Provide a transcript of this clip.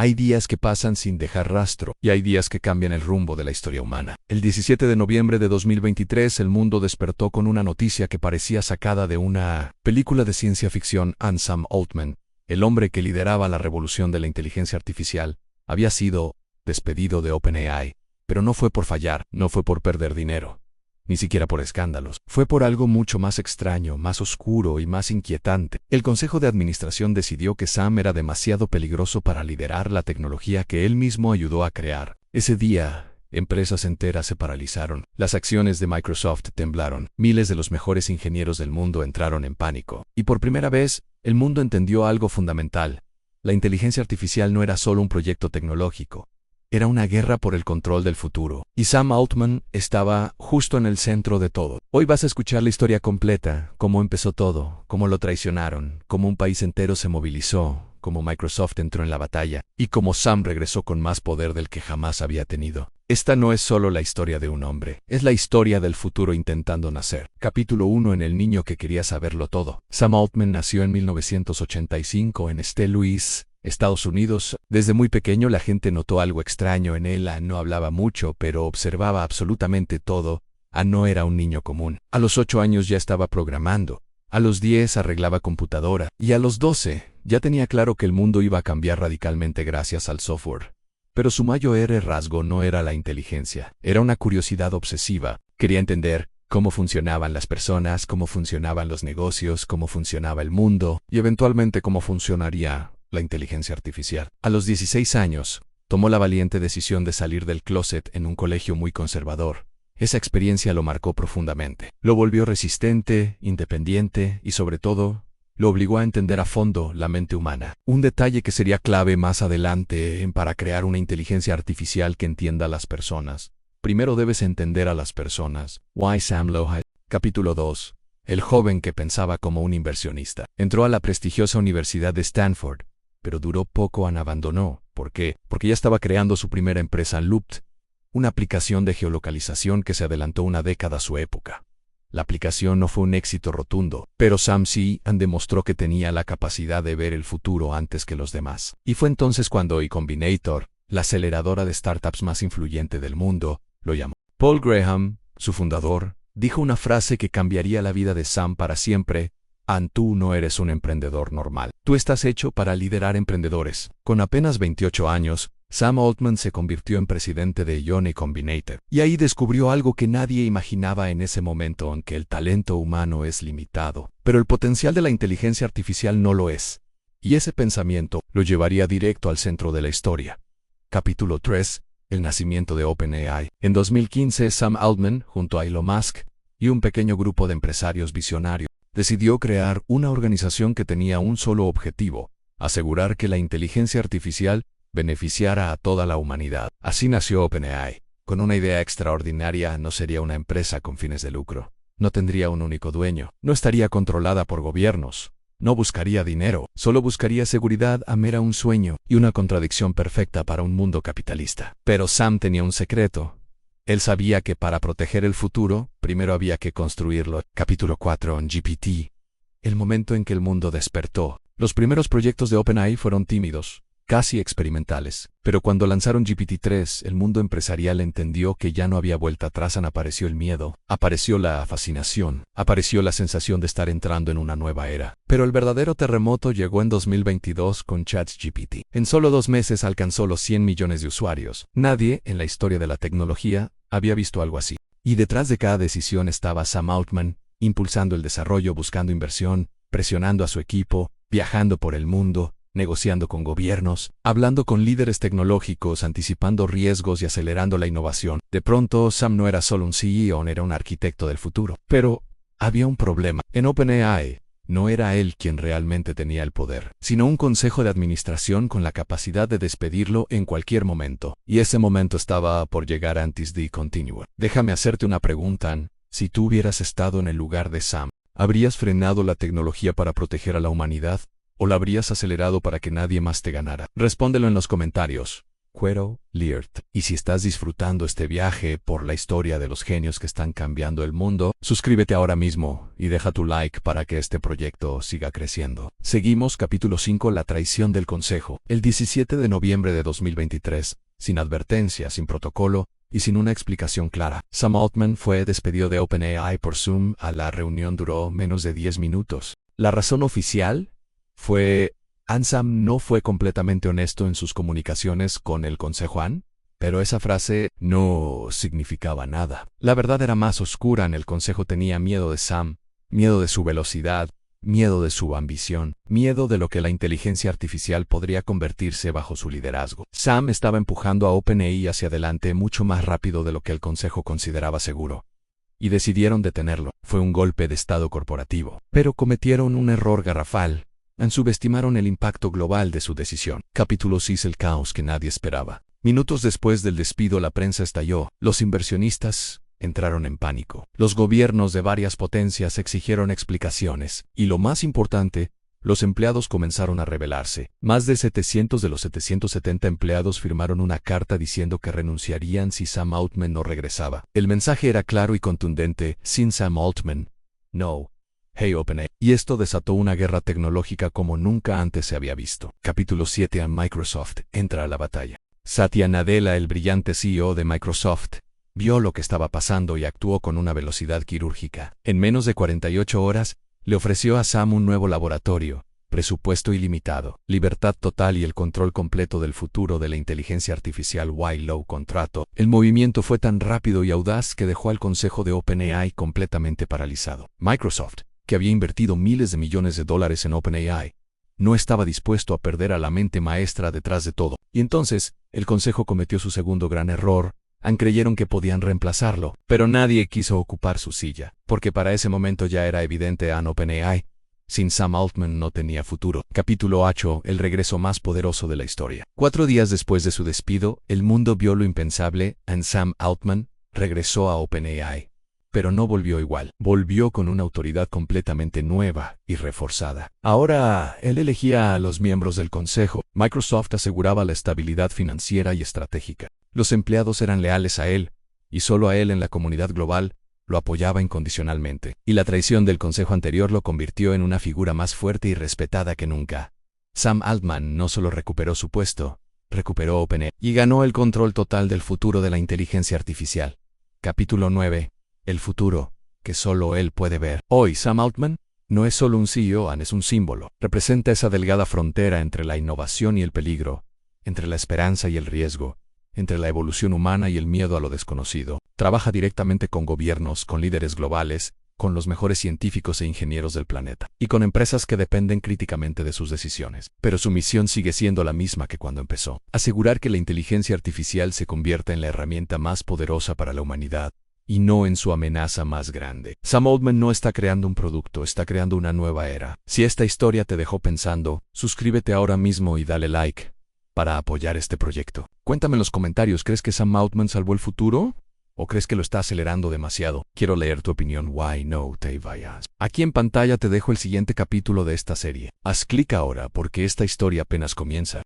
Hay días que pasan sin dejar rastro, y hay días que cambian el rumbo de la historia humana. El 17 de noviembre de 2023, el mundo despertó con una noticia que parecía sacada de una película de ciencia ficción. Sam Altman, el hombre que lideraba la revolución de la inteligencia artificial, había sido despedido de OpenAI. Pero no fue por fallar, no fue por perder dinero, ni siquiera por escándalos. Fue por algo mucho más extraño, más oscuro y más inquietante. El consejo de administración decidió que Sam era demasiado peligroso para liderar la tecnología que él mismo ayudó a crear. Ese día, empresas enteras se paralizaron. Las acciones de Microsoft temblaron. Miles de los mejores ingenieros del mundo entraron en pánico. Y por primera vez, el mundo entendió algo fundamental. La inteligencia artificial no era solo un proyecto tecnológico. Era una guerra por el control del futuro. Y Sam Altman estaba justo en el centro de todo. Hoy vas a escuchar la historia completa, cómo empezó todo, cómo lo traicionaron, cómo un país entero se movilizó, cómo Microsoft entró en la batalla, y cómo Sam regresó con más poder del que jamás había tenido. Esta no es solo la historia de un hombre, es la historia del futuro intentando nacer. Capítulo 1 en El niño que quería saberlo todo. Sam Altman nació en 1985 en St. Louis, Estados Unidos. Desde muy pequeño la gente notó algo extraño en él. No hablaba mucho, pero observaba absolutamente todo. No era un niño común. A los 8 años ya estaba programando. A los 10 arreglaba computadora. Y a los 12 ya tenía claro que el mundo iba a cambiar radicalmente gracias al software. Pero su mayor rasgo no era la inteligencia. Era una curiosidad obsesiva. Quería entender cómo funcionaban las personas, cómo funcionaban los negocios, cómo funcionaba el mundo, y eventualmente cómo funcionaría la inteligencia artificial. A los 16 años, tomó la valiente decisión de salir del closet en un colegio muy conservador. Esa experiencia lo marcó profundamente. Lo volvió resistente, independiente y, sobre todo, lo obligó a entender a fondo la mente humana. Un detalle que sería clave más adelante para crear una inteligencia artificial que entienda a las personas. Primero debes entender a las personas. Why Sam Loha. Capítulo 2. El joven que pensaba como un inversionista. Entró a la prestigiosa Universidad de Stanford, pero duró poco. Abandonó. ¿Por qué? Porque ya estaba creando su primera empresa, Loopt, una aplicación de geolocalización que se adelantó una década a su época. La aplicación no fue un éxito rotundo, pero Sam demostró que tenía la capacidad de ver el futuro antes que los demás. Y fue entonces cuando Y Combinator, la aceleradora de startups más influyente del mundo, lo llamó. Paul Graham, su fundador, dijo una frase que cambiaría la vida de Sam para siempre. Tú no eres un emprendedor normal. Tú estás hecho para liderar emprendedores. Con apenas 28 años, Sam Altman se convirtió en presidente de Y Combinator. Y ahí descubrió algo que nadie imaginaba en ese momento, aunque el talento humano es limitado. Pero el potencial de la inteligencia artificial no lo es. Y ese pensamiento lo llevaría directo al centro de la historia. Capítulo 3. El nacimiento de OpenAI. En 2015, Sam Altman, junto a Elon Musk y un pequeño grupo de empresarios visionarios, decidió crear una organización que tenía un solo objetivo: asegurar que la inteligencia artificial beneficiara a toda la humanidad. Así nació OpenAI. Con una idea extraordinaria: no sería una empresa con fines de lucro. No tendría un único dueño. No estaría controlada por gobiernos. No buscaría dinero. Solo buscaría seguridad. Era un sueño y una contradicción perfecta para un mundo capitalista. Pero Sam tenía un secreto. Él sabía que para proteger el futuro, primero había que construirlo. Capítulo 4. GPT. El momento en que el mundo despertó. Los primeros proyectos de OpenAI fueron tímidos, casi experimentales. Pero cuando lanzaron GPT-3, el mundo empresarial entendió que ya no había vuelta atrás. Apareció el miedo, apareció la fascinación, apareció la sensación de estar entrando en una nueva era. Pero el verdadero terremoto llegó en 2022 con ChatGPT. En solo 2 meses alcanzó los 100 millones de usuarios. Nadie en la historia de la tecnología había visto algo así. Y detrás de cada decisión estaba Sam Altman, impulsando el desarrollo, buscando inversión, presionando a su equipo, viajando por el mundo, negociando con gobiernos, hablando con líderes tecnológicos, anticipando riesgos y acelerando la innovación. De pronto, Sam no era solo un CEO, era un arquitecto del futuro. Pero había un problema. En OpenAI, no era él quien realmente tenía el poder, sino un consejo de administración con la capacidad de despedirlo en cualquier momento. Y ese momento estaba por llegar antes de continuar. Déjame hacerte una pregunta. Si tú hubieras estado en el lugar de Sam, ¿habrías frenado la tecnología para proteger a la humanidad? ¿O la habrías acelerado para que nadie más te ganara? Respóndelo en los comentarios. Cuero, Liert. Y si estás disfrutando este viaje por la historia de los genios que están cambiando el mundo, suscríbete ahora mismo y deja tu like para que este proyecto siga creciendo. Seguimos capítulo 5, la traición del consejo. El 17 de noviembre de 2023, sin advertencia, sin protocolo y sin una explicación clara, Sam Altman fue despedido de OpenAI por Zoom. La reunión duró menos de 10 minutos. La razón oficial fue: Sam no fue completamente honesto en sus comunicaciones con el Consejo AN, pero esa frase no significaba nada. La verdad era más oscura. En el Consejo tenía miedo de Sam, miedo de su velocidad, miedo de su ambición, miedo de lo que la inteligencia artificial podría convertirse bajo su liderazgo. Sam estaba empujando a OpenAI hacia adelante mucho más rápido de lo que el Consejo consideraba seguro, y decidieron detenerlo. Fue un golpe de estado corporativo, pero cometieron un error garrafal. Subestimaron el impacto global de su decisión. Capítulo 6, el caos que nadie esperaba. Minutos después del despido, la prensa estalló. Los inversionistas entraron en pánico. Los gobiernos de varias potencias exigieron explicaciones. Y lo más importante, los empleados comenzaron a rebelarse. Más de 700 de los 770 empleados firmaron una carta diciendo que renunciarían si Sam Altman no regresaba. El mensaje era claro y contundente: sin Sam Altman, no. Hey OpenAI. Y esto desató una guerra tecnológica como nunca antes se había visto. Capítulo 7, a Microsoft entra a la batalla. Satya Nadella, el brillante CEO de Microsoft, vio lo que estaba pasando y actuó con una velocidad quirúrgica. En menos de 48 horas, le ofreció a Sam un nuevo laboratorio, presupuesto ilimitado, libertad total y el control completo del futuro de la inteligencia artificial. Low contrato. El movimiento fue tan rápido y audaz que dejó al consejo de OpenAI completamente paralizado. Microsoft, que había invertido miles de millones de dólares en OpenAI, no estaba dispuesto a perder a la mente maestra detrás de todo. Y entonces, el consejo cometió su segundo gran error. Creyeron que podían reemplazarlo, pero nadie quiso ocupar su silla, porque para ese momento ya era evidente a OpenAI: sin Sam Altman no tenía futuro. Capítulo 8, el regreso más poderoso de la historia. 4 días después de su despido, el mundo vio lo impensable. Sam Altman regresó a OpenAI. Pero no volvió igual. Volvió con una autoridad completamente nueva y reforzada. Ahora, él elegía a los miembros del consejo. Microsoft aseguraba la estabilidad financiera y estratégica. Los empleados eran leales a él, y solo a él en la comunidad global lo apoyaba incondicionalmente. Y la traición del consejo anterior lo convirtió en una figura más fuerte y respetada que nunca. Sam Altman no solo recuperó su puesto, recuperó OpenAI y ganó el control total del futuro de la inteligencia artificial. Capítulo 9. El futuro, que solo él puede ver. Hoy, Sam Altman no es solo un CEO, es un símbolo. Representa esa delgada frontera entre la innovación y el peligro, entre la esperanza y el riesgo, entre la evolución humana y el miedo a lo desconocido. Trabaja directamente con gobiernos, con líderes globales, con los mejores científicos e ingenieros del planeta, y con empresas que dependen críticamente de sus decisiones. Pero su misión sigue siendo la misma que cuando empezó: asegurar que la inteligencia artificial se convierta en la herramienta más poderosa para la humanidad, y no en su amenaza más grande. Sam Altman no está creando un producto, está creando una nueva era. Si esta historia te dejó pensando, suscríbete ahora mismo y dale like para apoyar este proyecto. Cuéntame en los comentarios: ¿crees que Sam Altman salvó el futuro? ¿O crees que lo está acelerando demasiado? Quiero leer tu opinión. No te vayas. Aquí en pantalla te dejo el siguiente capítulo de esta serie. Haz clic ahora porque esta historia apenas comienza.